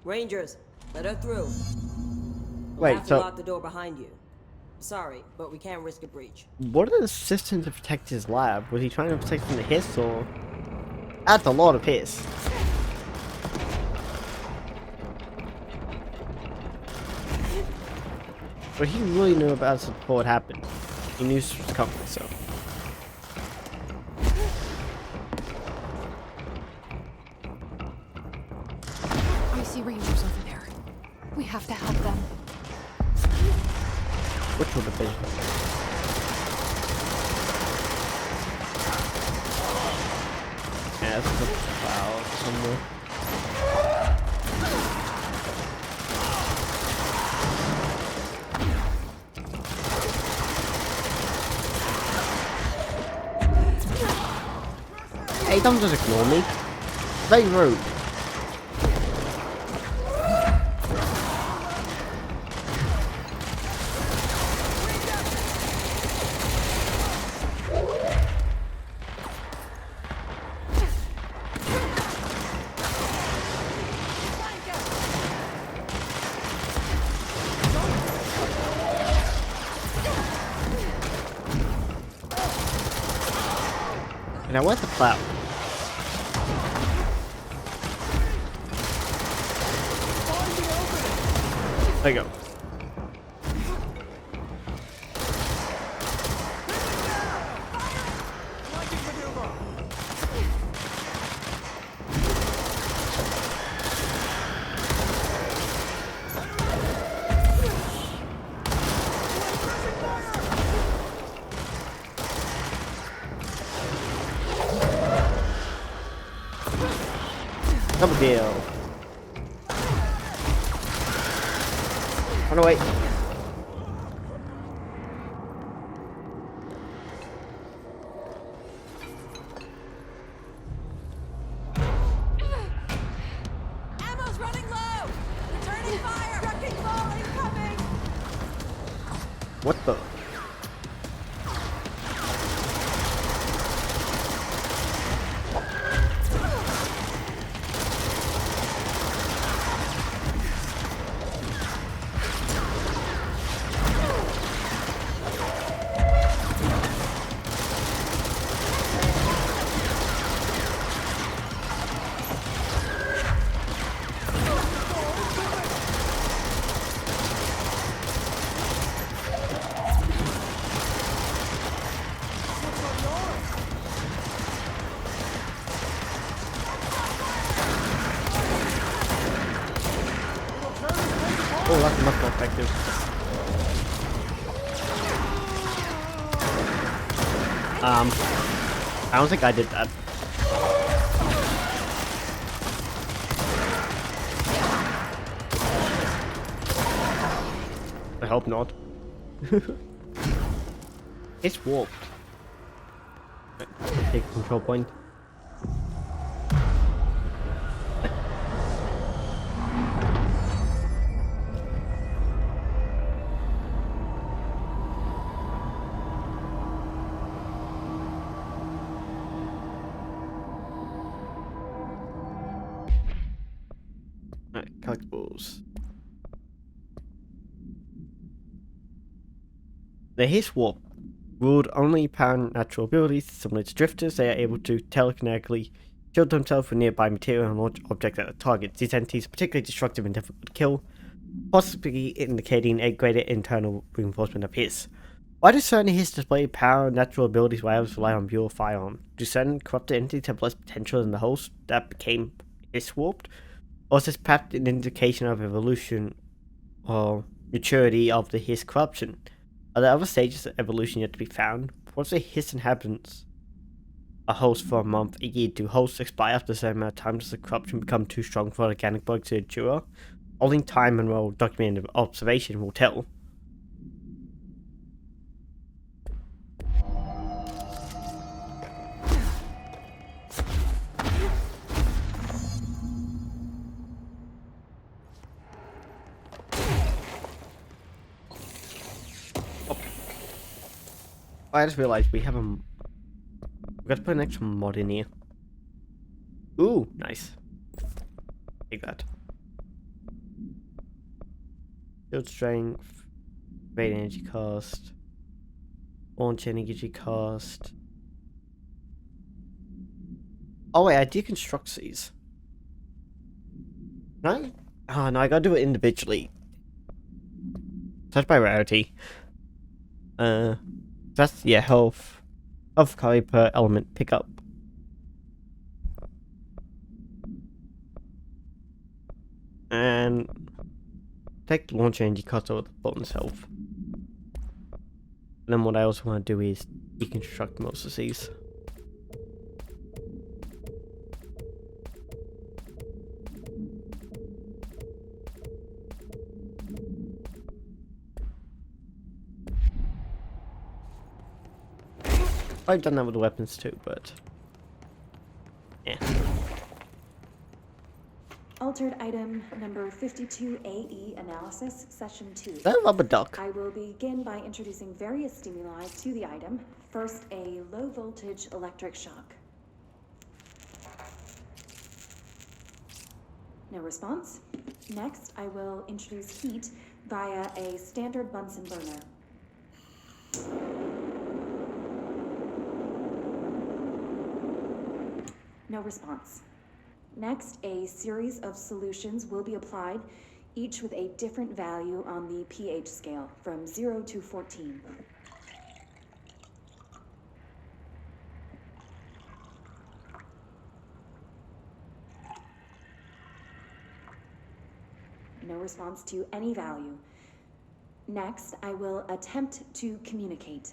Rangers, let her through. We'll Wait, have to so lock the door behind you. Sorry, but we can't risk a breach. what are the systems to protect his lab? Was he trying to protect from the hiss or? That's a lot of hiss. But he really knew about this before it happened. He knew this was coming, so. I see Rangers over there. We have to help them. Which one division? Yeah, this is a cloud somewhere. Hey, don't just ignore me. Very rude. Now where's the plow? There you go. Double deal. Run away. Ammo's running low! Returning fire! Wrecking ball incoming! What the? Oh, that's much more effective. I don't think I did that. I hope not. It's warped. Take control point. Alright, collectibles. The Hiss Warp ruled only power natural abilities. Similar to drifters, they are able to telekinetically shield themselves with nearby material and launch objects at the target. These entities are particularly destructive and difficult to kill, possibly indicating a greater internal reinforcement of Hiss. Why do certain Hiss display power natural abilities while others rely on pure firearm? Do certain corrupted entities have less potential than the host that became Hiss warped? Or is this perhaps an indication of evolution or maturity of the Hiss corruption? Are there other stages of evolution yet to be found? What if the Hiss inhabitants a host for a month, a year? Do hosts expire after a certain amount of time? Does the corruption become too strong for organic bugs to endure? Only time and well documented observation will tell. I just realized we have we got to put an extra mod in here. Ooh, nice. Take that. Shield strength, radiant energy cost, launch energy cost. Oh wait, I deconstruct these. Can I? Oh no, I gotta do it individually. Touch by rarity. That's yeah, health. Health carry per element pickup. And take launch energy cost over the bonus health. And then what I also want to do is deconstruct most of these. I've done that with the weapons too, but yeah. Altered item number 52AE analysis, session 2. Is that a rubber duck? I will begin by introducing various stimuli to the item. First, a low voltage electric shock. No response. Next, I will introduce heat via a standard Bunsen burner. No response. Next, a series of solutions will be applied, each with a different value on the pH scale, from 0 to 14. No response to any value. Next, I will attempt to communicate.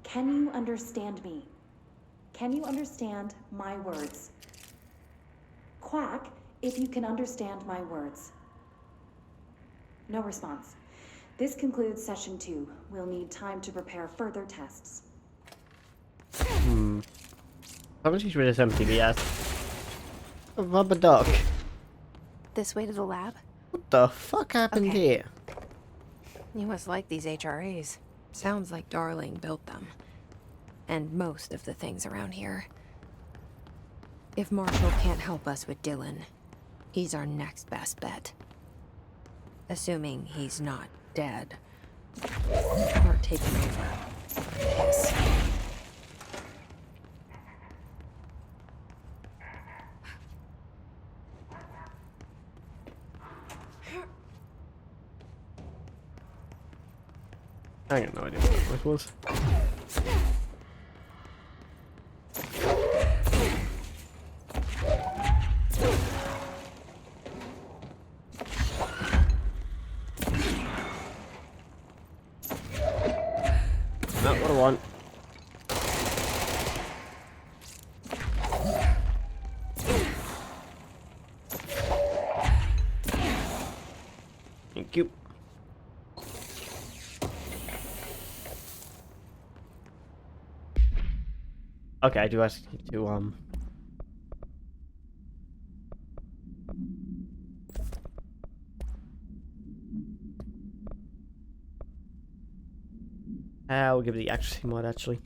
Can you understand me? Can you understand my words? Quack if you can understand my words. No response. This concludes session 2. We'll need time to prepare further tests. How much is rid of empty? Yes. A rubber duck. This way to the lab? What the fuck happened Okay. here? You must like these HRAs. Sounds like Darling built them. And most of the things around here. If Marshall can't help us with Dylan, he's our next best bet. Assuming he's not dead. Or taken over. Yes. I got no idea what it was. Not what I want. Thank you. Okay, I do ask you to I'll give it the accuracy mod actually.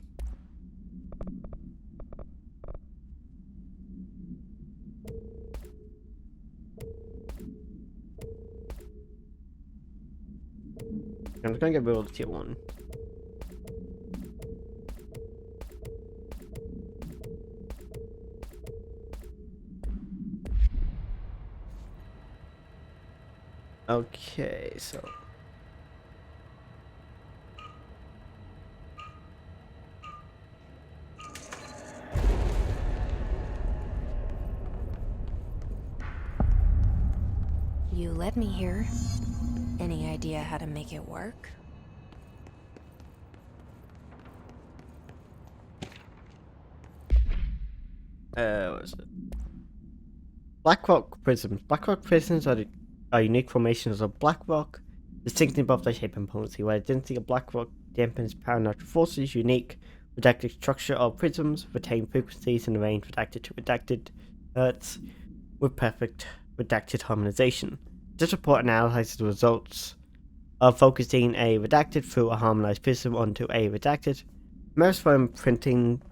I'm just gonna get rid of the tier 1. Okay, so You led me here. Any idea how to make it work? what is it? Blackrock prisms. Blackrock prisms are unique formations of black rock, distinctly above their shape and potency, where the density of black rock dampens parametric forces. Unique redacted structure of prisms retain frequencies in the range redacted to redacted hertz with perfect redacted harmonization. This report analyzes the results of focusing a redacted through a harmonized prism onto a redacted. Merosperm printing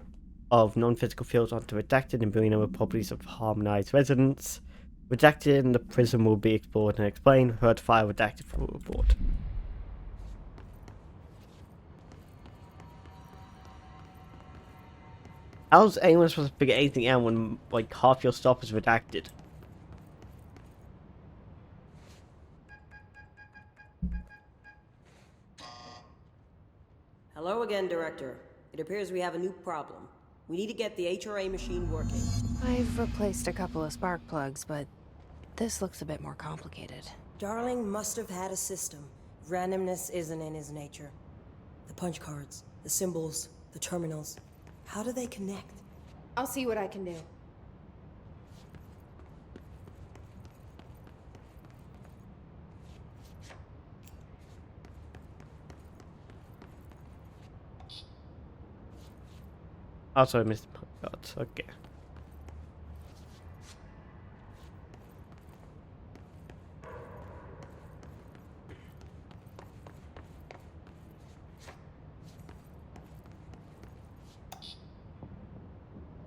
of non-physical fields onto redacted and bringing them with properties of harmonized resonance. Redacted in the prison will be explored and explained. Heard to file redacted for report. How's anyone supposed to figure anything out when like half your stuff is redacted? Hello again, Director. It appears we have a new problem. We need to get the HRA machine working. I've replaced a couple of spark plugs, but this looks a bit more complicated. Darling must have had a system. Randomness isn't in his nature. The punch cards, the symbols, the terminals. How do they connect? I'll see what I can do. Also, I missed the cards. Okay.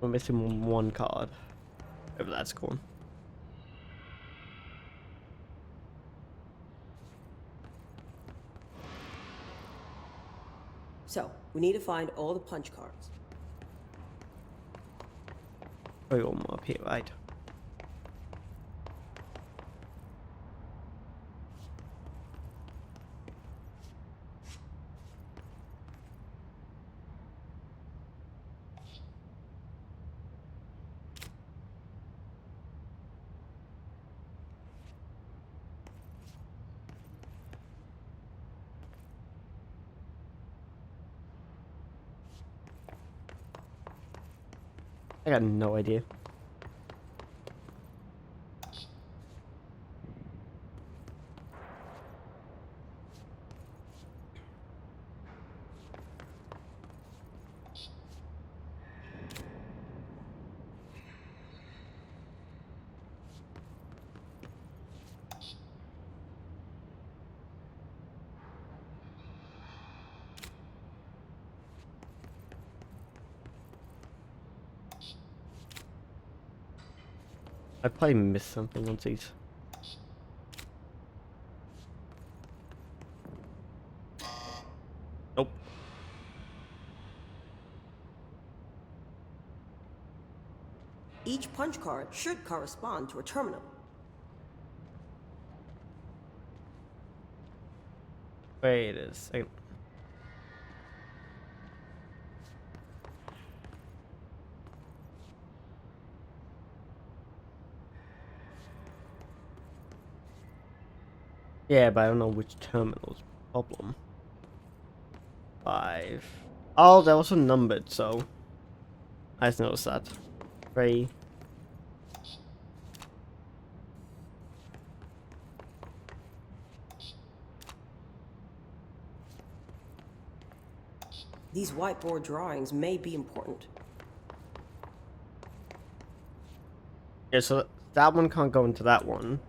We're missing one card. Whatever that's called. So, we need to find all the punch cards. Oh, you're more up here, right? I got no idea. I probably missed something on these. Nope. Each punch card should correspond to a terminal. Wait a second. Yeah, but I don't know which terminal's problem. 5. Oh, they're also numbered, so I just noticed that. 3. These whiteboard drawings may be important. Yeah, so that one can't go into that one.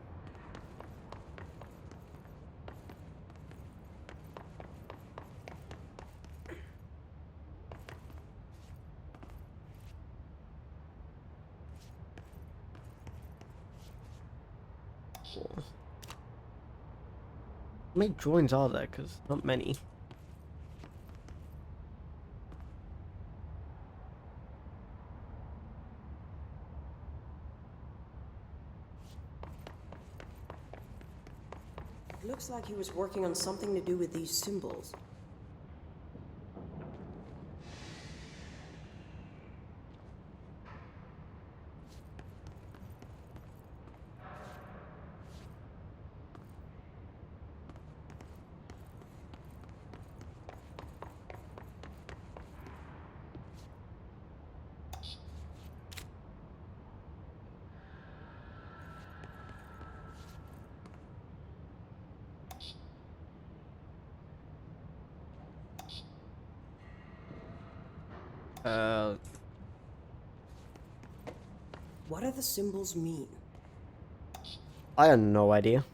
How many drawings are there? Because not many. It looks like he was working on something to do with these symbols. What do the symbols mean? I have no idea.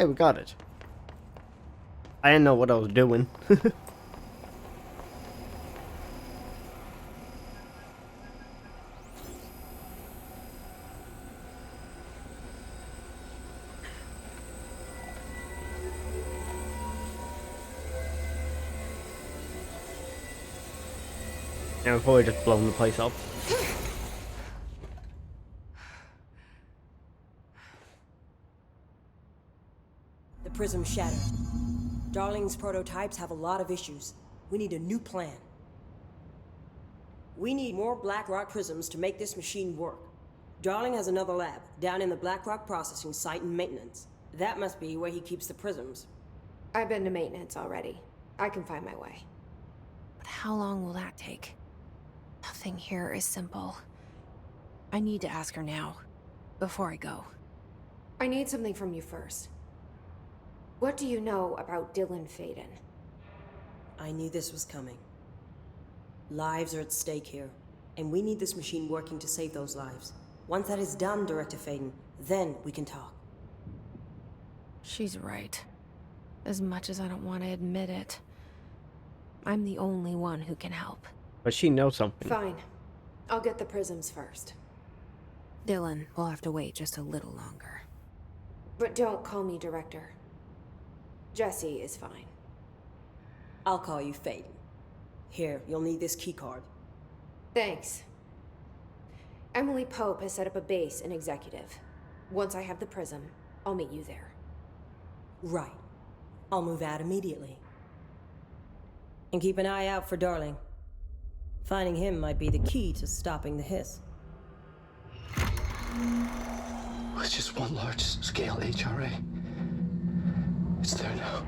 Okay, we got it. I didn't know what I was doing. And I've probably just blown the place up. The prism shattered. Darling's prototypes have a lot of issues. We need a new plan. We need more Blackrock prisms to make this machine work. Darling has another lab, down in the Blackrock processing site in maintenance. That must be where he keeps the prisms. I've been to maintenance already. I can find my way. But how long will that take? Nothing here is simple. I need to ask her now, before I go. I need something from you first. What do you know about Dylan Faden? I knew this was coming. Lives are at stake here, and we need this machine working to save those lives. Once that is done, Director Faden, then we can talk. She's right. As much as I don't want to admit it, I'm the only one who can help. But she knows something. Fine. I'll get the prisms first. Dylan will have to wait just a little longer. But don't call me Director. Jesse is fine. I'll call you Faden. Here, you'll need this keycard. Thanks. Emily Pope has set up a base in Executive. Once I have the prism, I'll meet you there. Right. I'll move out immediately. And keep an eye out for Darling. Finding him might be the key to stopping the hiss. It's just one large-scale HRA. It's there now.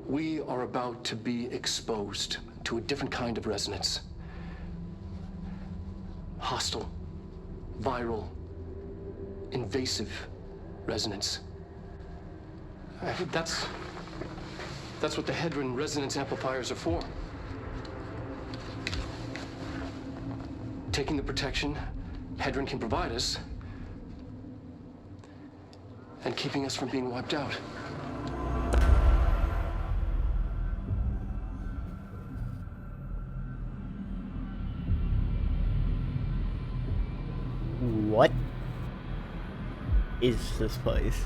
We are about to be exposed to a different kind of resonance. Hostile, viral, invasive resonance. That's what the Hedron resonance amplifiers are for. Taking the protection Hedron can provide us, and keeping us from being wiped out. What is this place?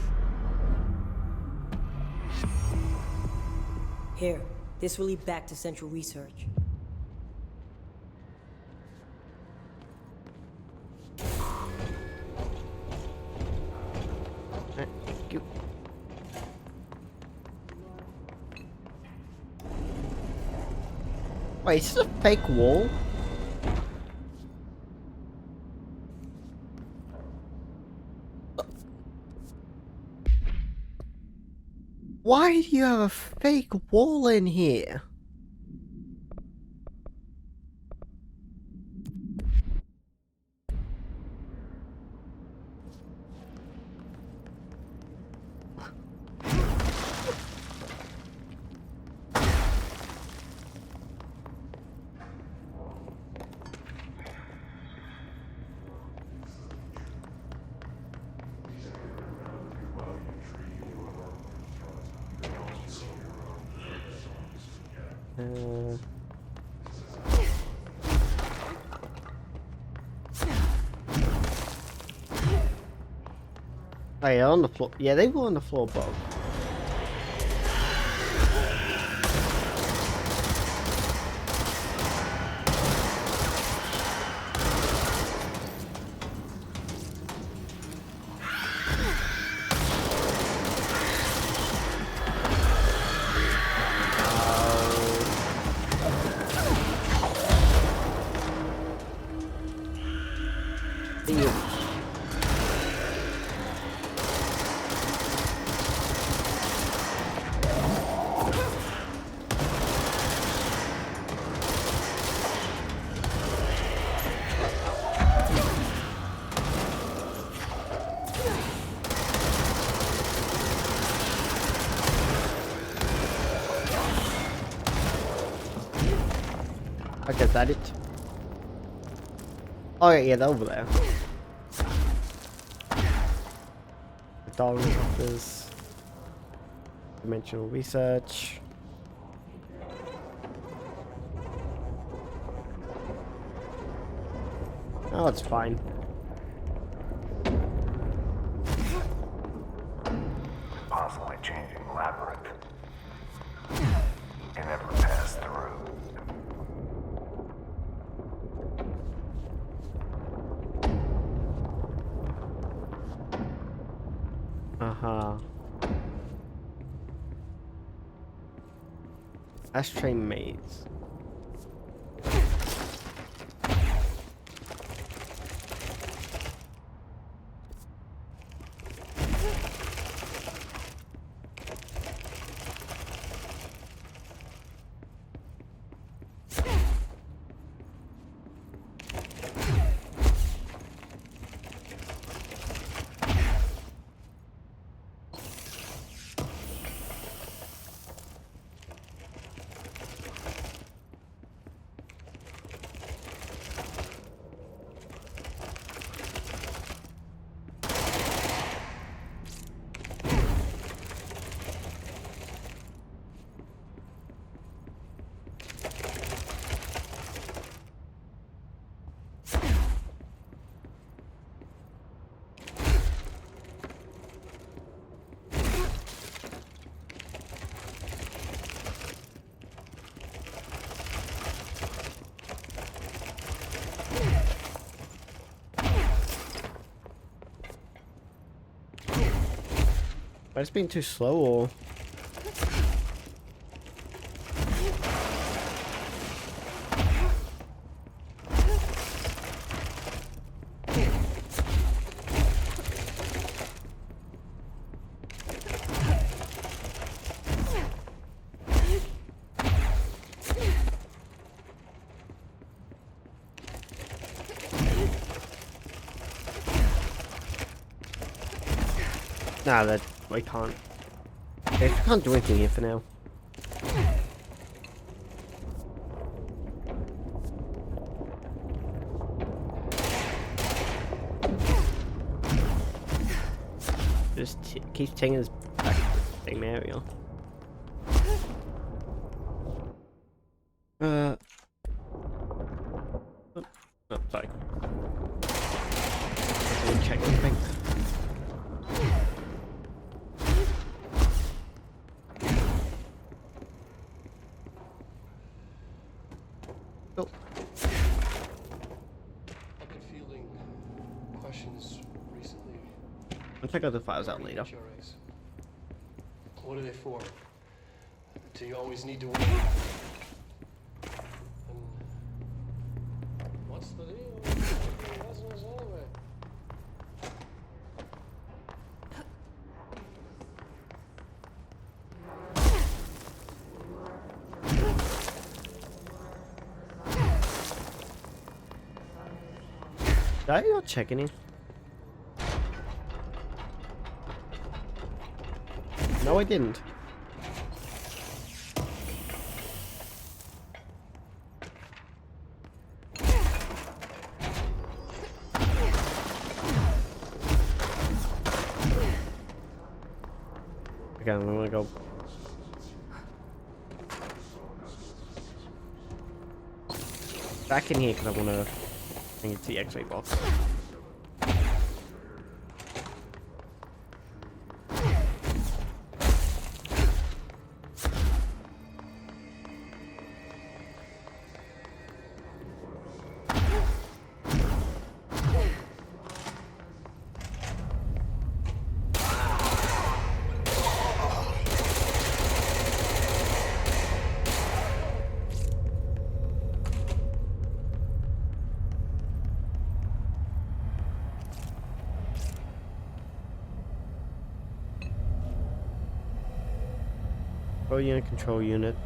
Here, this will lead back to Central Research. Thank you. Wait, is this a fake wall? Why do you have a fake wall in here? Oh, yeah, on the floor. Yeah, they were on the floor above. I guess that it. Oh yeah, they're over there. Darwin offers. Dimensional research. Oh, it's fine. Constantly changing labyrinth. Can never pass through. Uh-huh. Ashtray maze. But it's been too slow, or nah, that I can't. I can't do anything here for now. Just keeps taking us back to the same area. Oh, sorry. Let me check something. Oh. I've been fielding questions recently. I'll check out the files out later. HRAs. What are they for? Do you always need to wait? And what's the deal with the business anyway? Did I not check any? No, I didn't. Okay, I'm gonna go. Back in here because I want to bring it to the X-ray box. Control unit.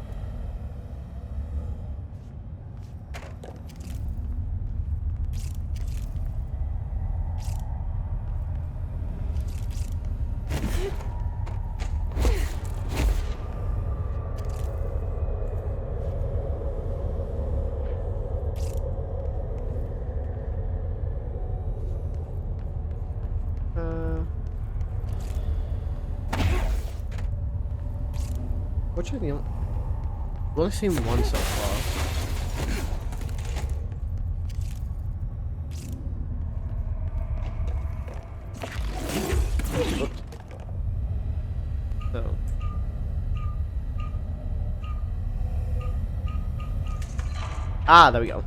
Fortunately, I've only seen one so far. Oops. So. Ah, there we go.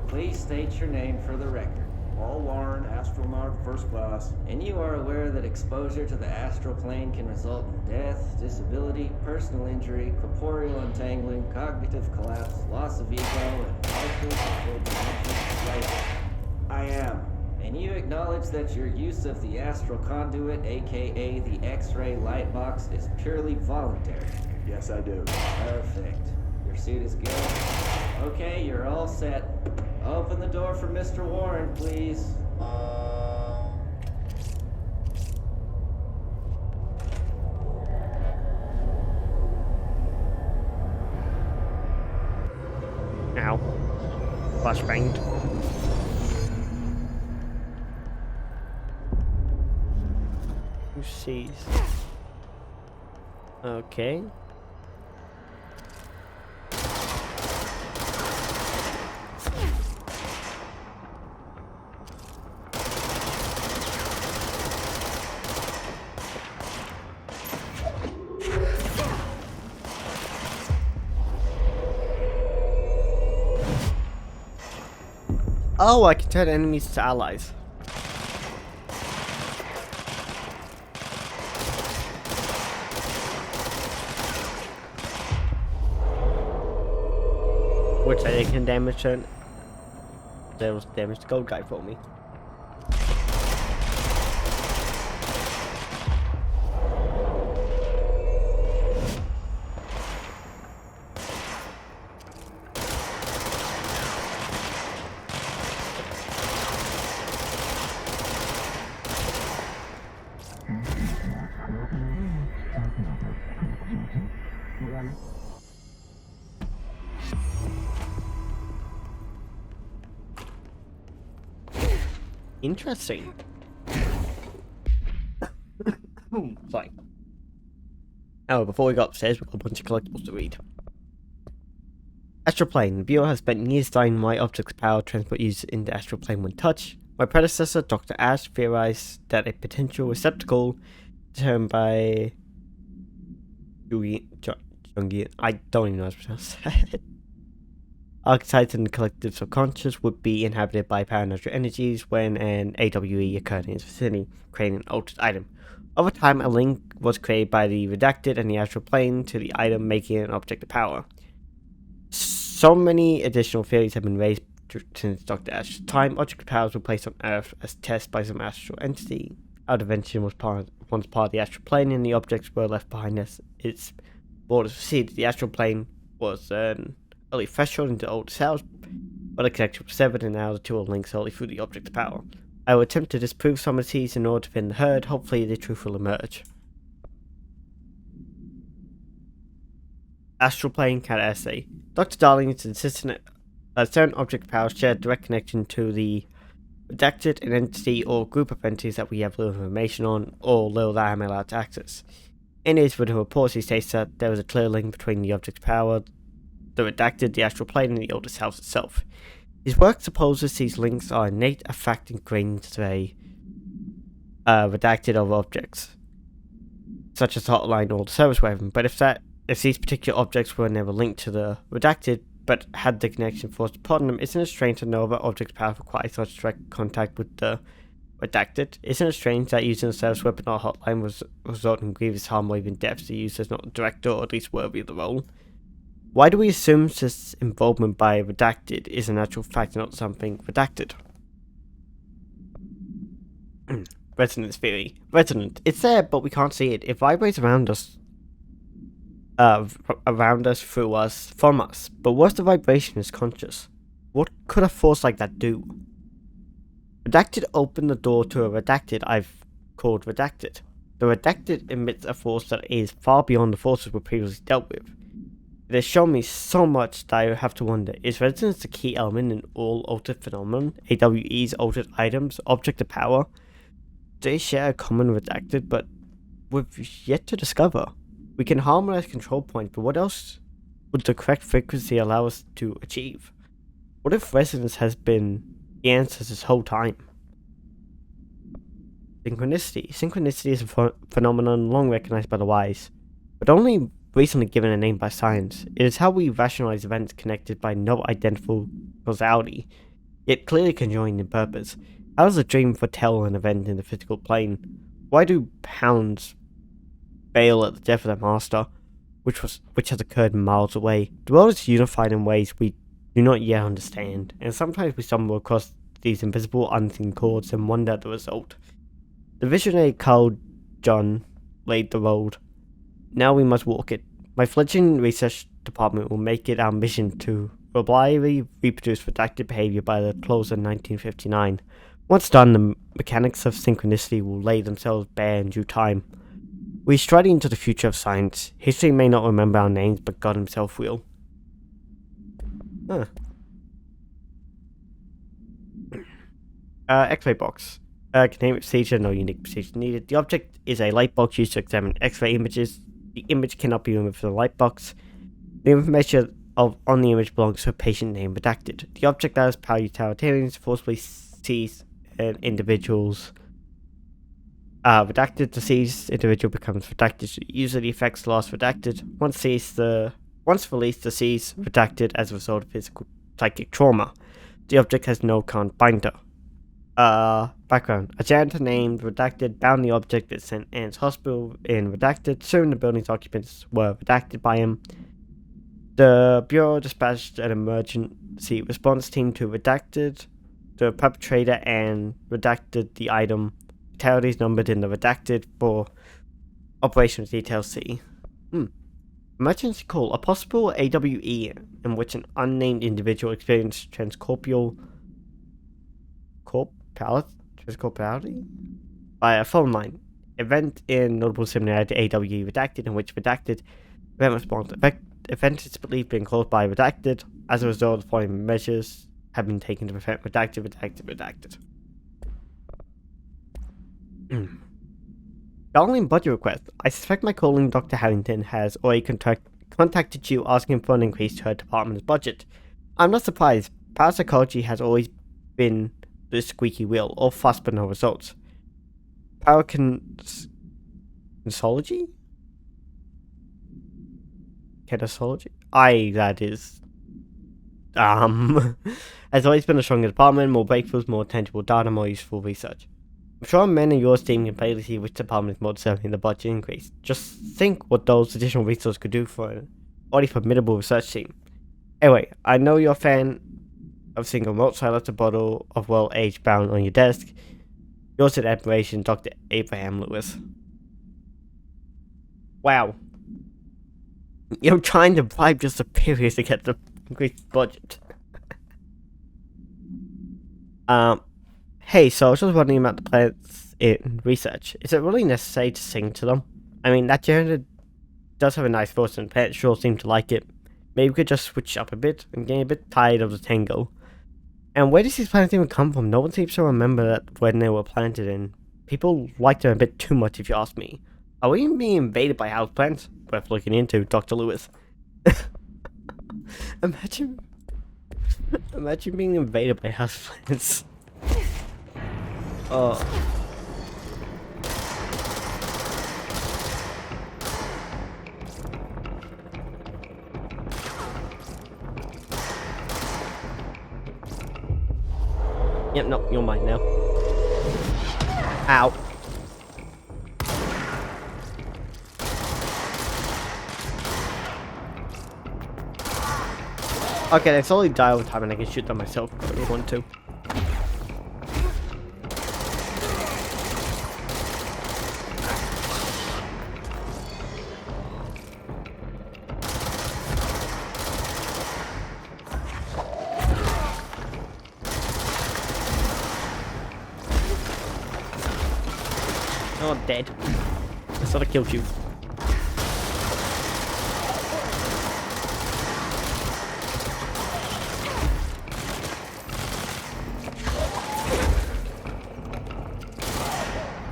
Please state your name for the record. Paul Warren, astronaut first class. And you are aware that exposure to the astral plane can result in death, disability, personal injury, corporeal untangling, cognitive collapse, loss of ego, and partial or dimensional life. I am. And you acknowledge that your use of the astral conduit, aka the X-ray light box, is purely voluntary. Yes, I do. Perfect. Your suit is good. Okay, you're all set. Open the door for Mr. Warren, please. Ow. Flashbanged. Who sees? Okay. Oh, I can turn enemies to allies. Which I can damage turn. There was damage to gold guy for me. Interesting. Sorry. Oh, before we go upstairs, we've got a bunch of collectibles to read. Astral Plane. The Bureau has spent years studying why objects' power transport used in the astral plane when touched. My predecessor, Dr. Ash, theorized that a potential receptacle determined by Jungian, I don't even know how to pronounce that. Archetypes in the collective subconscious would be inhabited by paranatural energies when an AWE occurred in its vicinity, creating an altered item. Over time, a link was created by the redacted and the astral plane to the item, making it an object of power. So many additional theories have been raised since Dr. Ash's time. Object powers were placed on Earth as tests by some astral entity. Our dimension was once part of the astral plane, and the objects were left behind as its borders receded. The astral plane was an early threshold into old cells, but the connection was severed, and now the two are linked solely through the object of power. I will attempt to disprove some of these in order to win the herd. Hopefully the truth will emerge. Astral plane cat essay. Dr. Darling is insistent that certain object powers share a direct connection to the redacted, an entity or group of entities that we have little information on, or little that I am allowed to access. In his written reports, he states that there is a clear link between the object's power, the redacted, the astral plane, and the oldest house itself. His work supposes these links are innate, a fact ingrained into a redacted of objects, such as hotline or the service weapon. But if these particular objects were never linked to the redacted, but had the connection forced upon them, isn't it strange to know that objects' power requires such direct contact with the redacted? Isn't it strange that using a service weapon or hotline was result in grievous harm or even death to the user is not the director, or at least worthy of the role? Why do we assume this involvement by redacted is an actual fact and not something redacted? Resonance theory. Resonant. It's there, but we can't see it. It vibrates around us, through us, from us. But what if the vibration is conscious? What could a force like that do? Redacted opened the door to a redacted I've called redacted. The redacted emits a force that is far beyond the forces we previously dealt with. It It has shown me so much that I have to wonder, is resonance the key element in all altered phenomenon? AWE's altered items, object of power? They share a common redacted, but we've yet to discover. We can harmonize control points, but what else would the correct frequency allow us to achieve? What if resonance has been the answer this whole time? Synchronicity. Synchronicity is a phenomenon long recognized by the wise, but only recently given a name by science. It is how we rationalize events connected by no identifiable causality, yet clearly conjoined in purpose. How does a dream foretell an event in the physical plane? Why do hounds bail at the death of their master, which has occurred miles away? The world is unified in ways we do not yet understand, and sometimes we stumble across these invisible, unseen chords and wonder at the result. The visionary Carl Jung laid the road. Now we must walk it. My fledgling research department will make it our mission to reliably reproduce redacted behavior by the close of 1959. Once done, the mechanics of synchronicity will lay themselves bare in due time. We're striding into the future of science. History may not remember our names, but God himself will. X-ray box. Containment procedure, no unique procedure needed. The object is a light box used to examine X-ray images. The image cannot be removed from the light box. The information on the image belongs to a patient name redacted. The object that is power utilitarians forcibly sees an individual's redacted. The seized individual becomes redacted. Usually the effects lost redacted. Once released, the seized redacted as a result of physical psychic trauma. The object has no current binder. Background. A janitor named Redacted bound the object at St. Anne's Hospital in Redacted. Soon the building's occupants were redacted by him. The Bureau dispatched an emergency response team to Redacted the perpetrator and redacted the item. Fatalities numbered in the Redacted for operational details C. Emergency call. A possible AWE in which an unnamed individual experienced transcorporeality by a phone line. Event in notable similarity to AWE Redacted, in which Redacted event response. Event is believed being caused by Redacted. As a result, the following measures have been taken to prevent Redacted. Darling budget request. I suspect my calling Dr. Harrington has already contacted you asking for an increase to her department's budget. I'm not surprised. Parapsychology has always been the squeaky wheel, all fuss but no results. Kinesiology? That is. Has always been a stronger department, more breakthroughs, more tangible data, more useful research. I'm sure men in your team can barely see which department is more deserving of the budget increase. Just think what those additional resources could do for an already formidable research team. Anyway, I know you're a fan of single malt, so I left a bottle of well-aged brown on your desk. Yours in admiration, Dr. Abraham Lewis. Wow. You're trying to bribe your superiors to get the increased budget. Hey, so I was just wondering about the planets in research. Is it really necessary to sing to them? I mean, that generator does have a nice voice and the planets sure seem to like it. Maybe we could just switch up a bit. I'm getting a bit tired of the tango. And where does these planets even come from? No one seems to remember that when they were planted in. People like them a bit too much if you ask me. Are we being invaded by houseplants? Worth looking into, Dr. Lewis. Imagine being invaded by houseplants. Oh. Yep, no, you're mine now. Ow. Okay, they slowly die over time and I can shoot them myself if I really want to. Oh, I'm dead. I thought I killed you.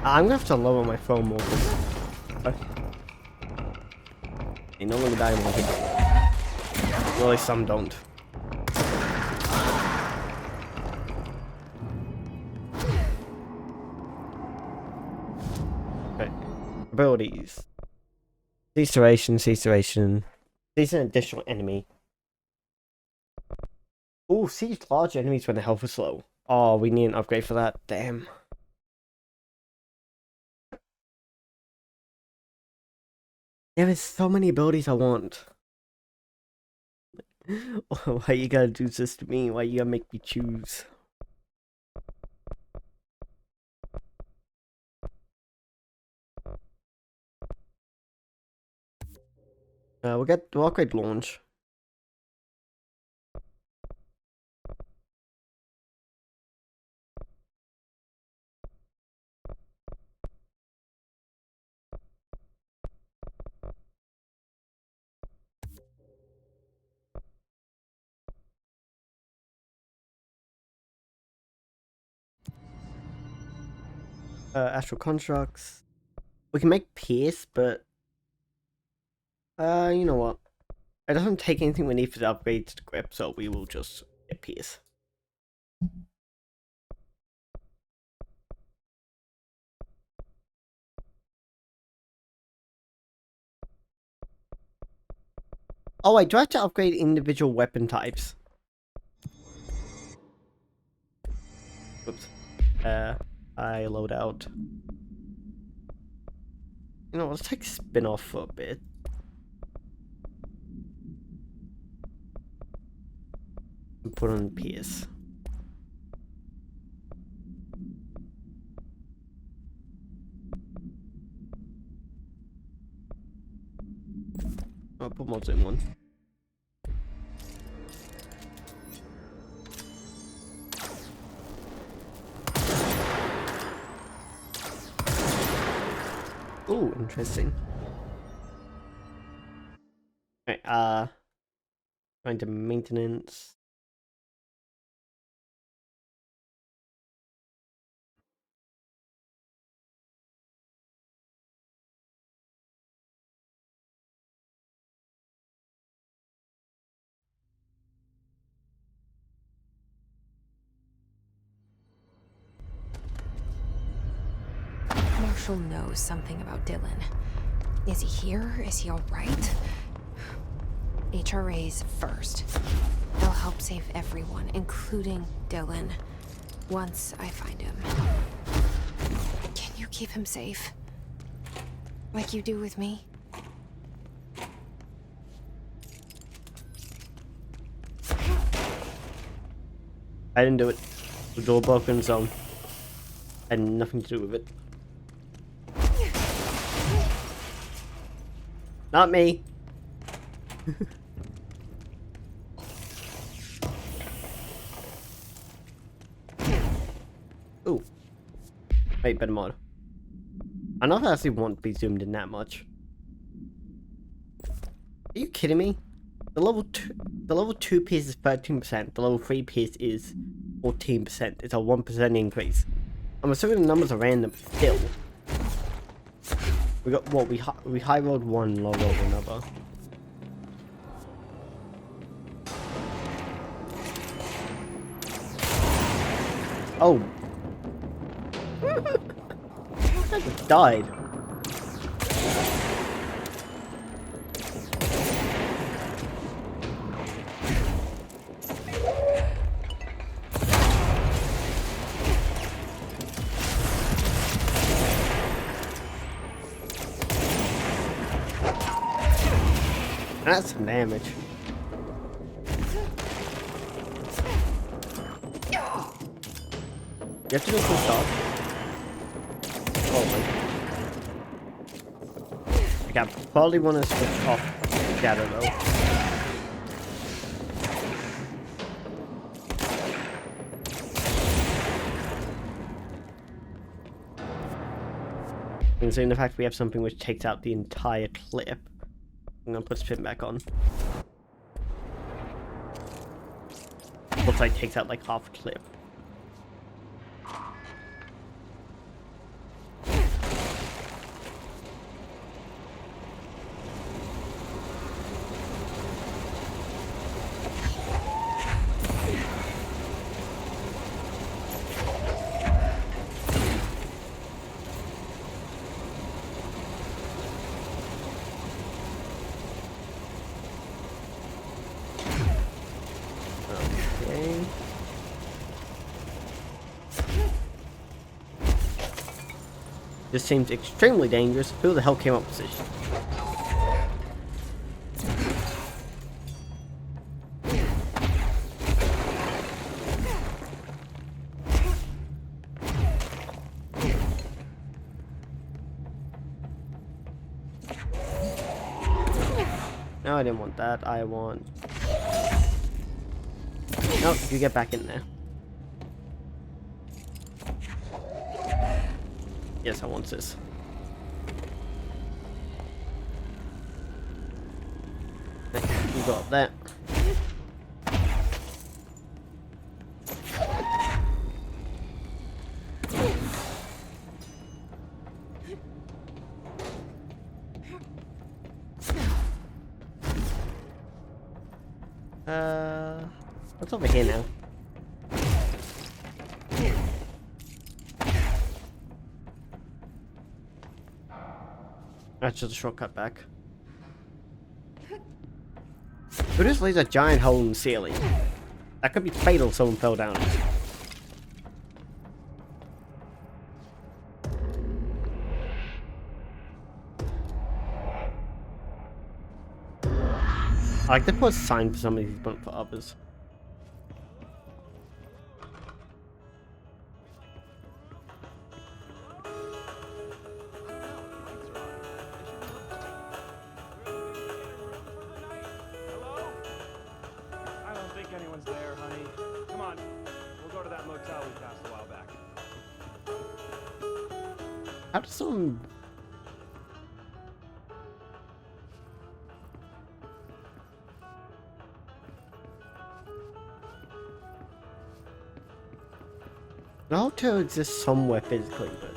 I'm gonna have to lower my phone more. You know when the die more hits. Really, some don't. Okay. Abilities. Ceaseration. Seize an additional enemy. Ooh, siege large enemies when the health is low. Oh, we need an upgrade for that. Damn. There is so many abilities I want. Why you gotta do this to me? Why you gotta make me choose? We'll upgrade launch. Astral constructs. We can make Pierce, but you know what? It doesn't take anything we need for the upgrade to the grip, so we will just get Pierce. Oh wait, do I have to upgrade individual weapon types? Oops. I load out. You know, let's take spin off for a bit. And put on Pierce. I'll put mods in one. Ooh, interesting. Okay, going to maintenance. Marshall knows something about Dylan. Is he here? Is he alright? HRAs first. They'll help save everyone, including Dylan, once I find him. Can you keep him safe? Like you do with me? I didn't do it. The door broken, so I had nothing to do with it. Not me. Ooh. Wait, better mod. I don't actually want to be zoomed in that much. Are you kidding me? The level 2 piece is 13%, the level 3 piece is 14%. It's a 1% increase. I'm assuming the numbers are random still. We got what? We high rolled one, low rolled another. Oh. I just died. That's some damage. You have to do some stuff. Oh my. Okay, I probably want to switch off Shadow though. Considering the fact we have something which takes out the entire clip. I'm gonna put spin back on. Looks like it takes out like half a clip. This seems extremely dangerous. Who the hell came up with this? No, I didn't want that. I want... No, you get back in there. Yes, I want this. You go up there. What's over here now? That's just a shortcut back. Who just leaves a giant hole in the ceiling? That could be fatal if someone fell down it. I like to put a sign for some of these, but for others. Anyone's there, honey. Come on. We'll go to that motel we passed a while back. How does someone... The hotel exists somewhere physically, but...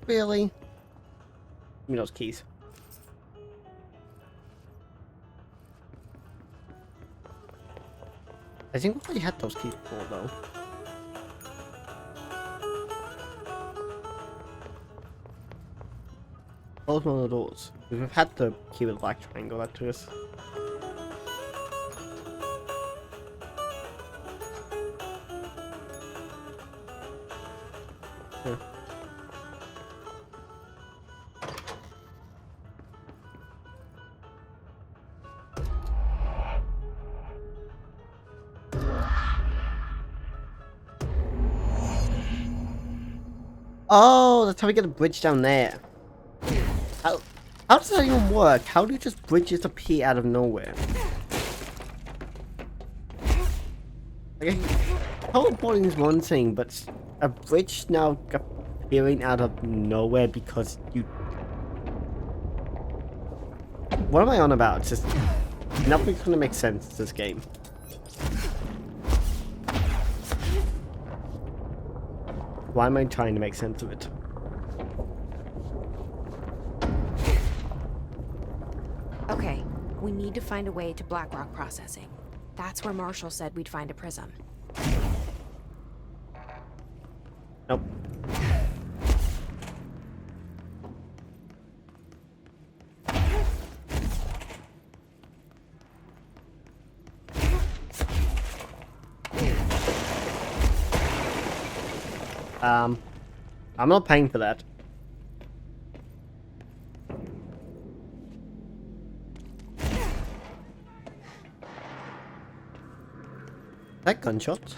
Really? Give me those keys. I think we already had those keys before, though. Close one of the doors. We've had the key with the black triangle that to us. Yeah. Oh, that's how we get a bridge down there. How does that even work? How do just bridges appear out of nowhere? Okay, teleporting is one thing, but a bridge now appearing out of nowhere because you... What am I on about? It's just... Nothing's gonna make sense in this game. Why am I trying to make sense of it? Okay, we need to find a way to Blackrock processing. That's where Marshall said we'd find a prism. Nope. I'm not paying for that. That gunshot?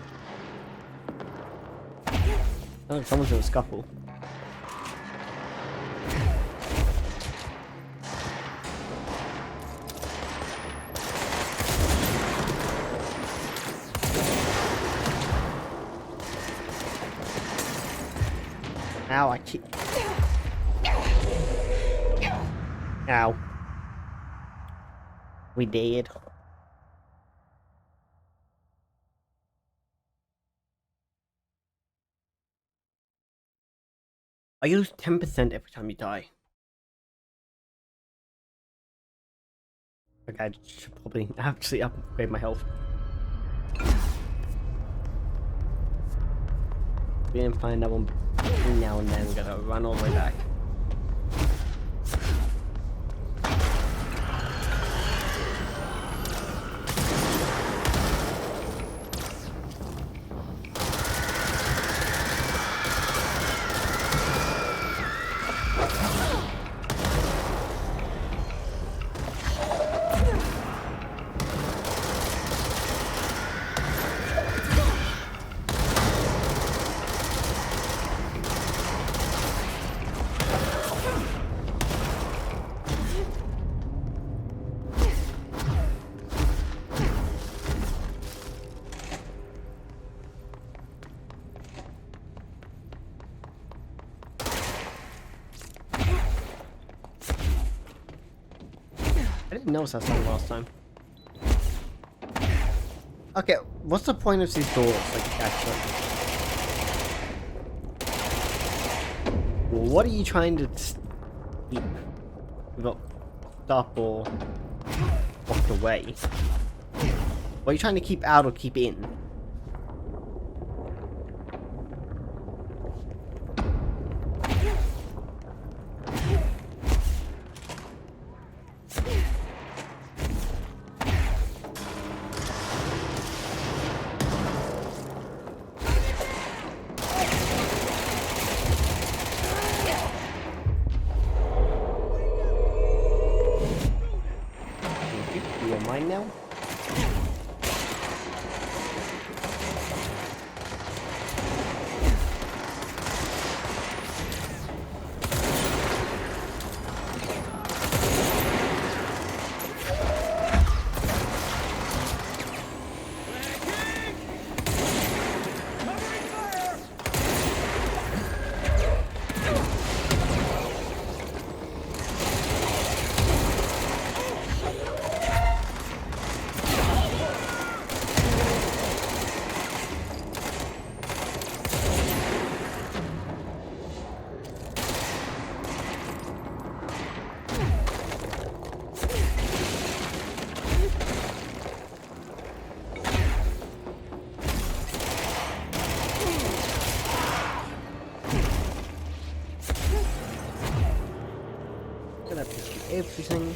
Oh, someone's in a scuffle. Ow, I keep... Ow. We dead. I lose 10% every time you die. Okay, I should probably actually upgrade my health. We didn't find that one now and then. We're gonna run all the way back. I didn't notice that song last time. Okay, what's the point of these doors, like, actually? What are you trying to keep? Stop or walk away? What are you trying to keep out or keep in? You are mine now? Gonna have to do everything.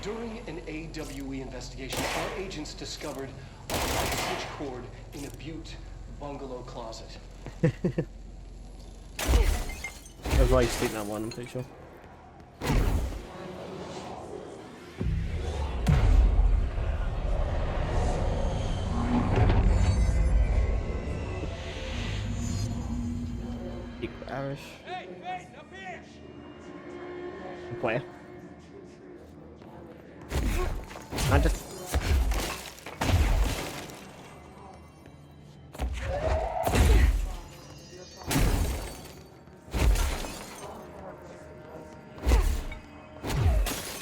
During an AWE investigation, our agents discovered a light switch cord in a Butte bungalow closet. That's why you sleep that one, I'm pretty sure. Secret Irish. Hey, wait, up here! Where? I just...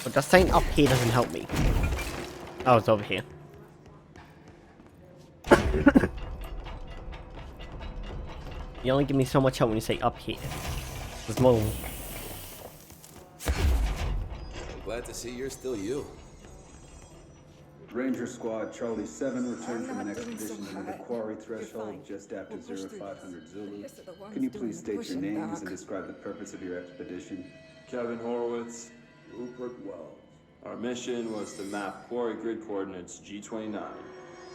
But just saying up here doesn't help me. Oh, it's over here. You only give me so much help when you say up here. There's more. I'm glad to see you're still you. Ranger Squad Charlie 7 returned from an expedition to the quarry threshold just after 0500 Zulu. Can you please state your names and describe the purpose of your expedition? Kevin Horowitz, Rupert Wells. Our mission was to map quarry grid coordinates G29.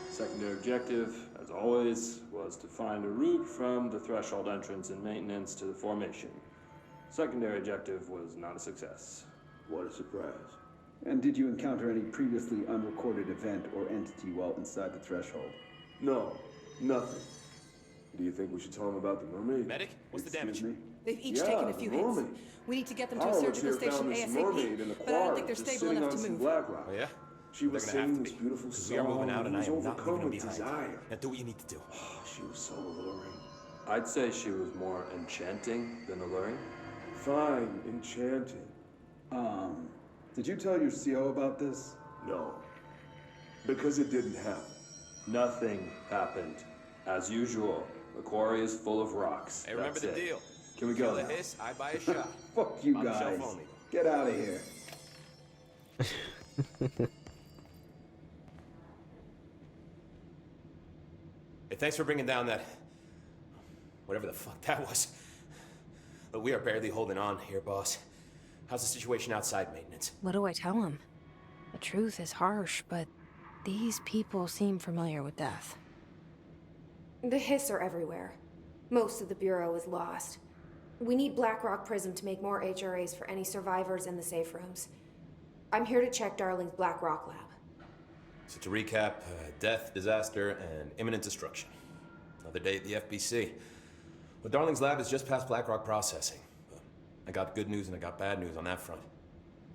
Secondary objective, as always, was to find a route from the threshold entrance and maintenance to the formation. Secondary objective was not a success. What a surprise. And did you encounter any previously unrecorded event or entity while inside the threshold? No, nothing. Do you think we should tell him about the mermaid? Medic, what's the damage? Me? They've each taken a few hits. We need to get them to a surgical station ASAP, but I don't think they're stable enough to move. Black Oh yeah? She was singing this beautiful Because song. we are moving out and I was am not overcome leaving with them behind. desire. Now do what you need to do. She was so alluring. I'd say she was more enchanting than alluring. Fine, enchanting. Did you tell your CO about this? No. Because it didn't happen. Nothing happened. As usual, the quarry is full of rocks. Hey, remember That's the it. deal. Can we Kill go the now? hiss, I buy a shot. Fuck you On the guys. shelf only. Get out of here. Hey, thanks for bringing down that... whatever the fuck that was. But we are barely holding on here, boss. How's the situation outside maintenance? What do I tell him? The truth is harsh, but these people seem familiar with death. The hiss are everywhere. Most of the Bureau is lost. We need Blackrock Prism to make more HRAs for any survivors in the safe rooms. I'm here to check Darling's Blackrock lab. So to recap, death, disaster, and imminent destruction. Another day at the FBC. Well, Darling's lab is just past Blackrock processing. I got good news and I got bad news on that front.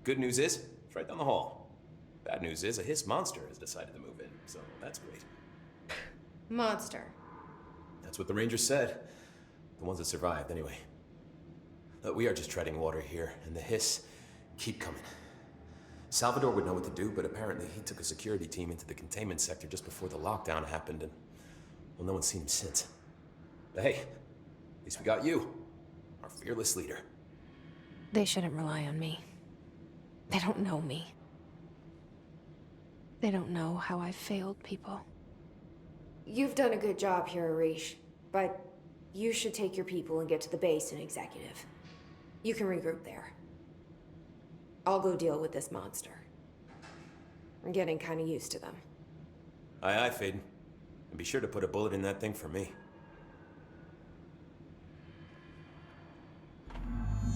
Good news is, it's right down the hall. Bad news is, a hiss monster has decided to move in, so that's great. Monster. That's what the Rangers said. The ones that survived, anyway. We are just treading water here, and the hiss keep coming. Salvador would know what to do, but apparently he took a security team into the containment sector just before the lockdown happened, and, well, no one's seen him since. But hey, at least we got you, our fearless leader. They shouldn't rely on me. They don't know me. They don't know how I've failed people. You've done a good job here, Arish, but you should take your people and get to the base in Executive. You can regroup there. I'll go deal with this monster. I'm getting kinda used to them. Aye, aye, Faden. And be sure to put a bullet in that thing for me.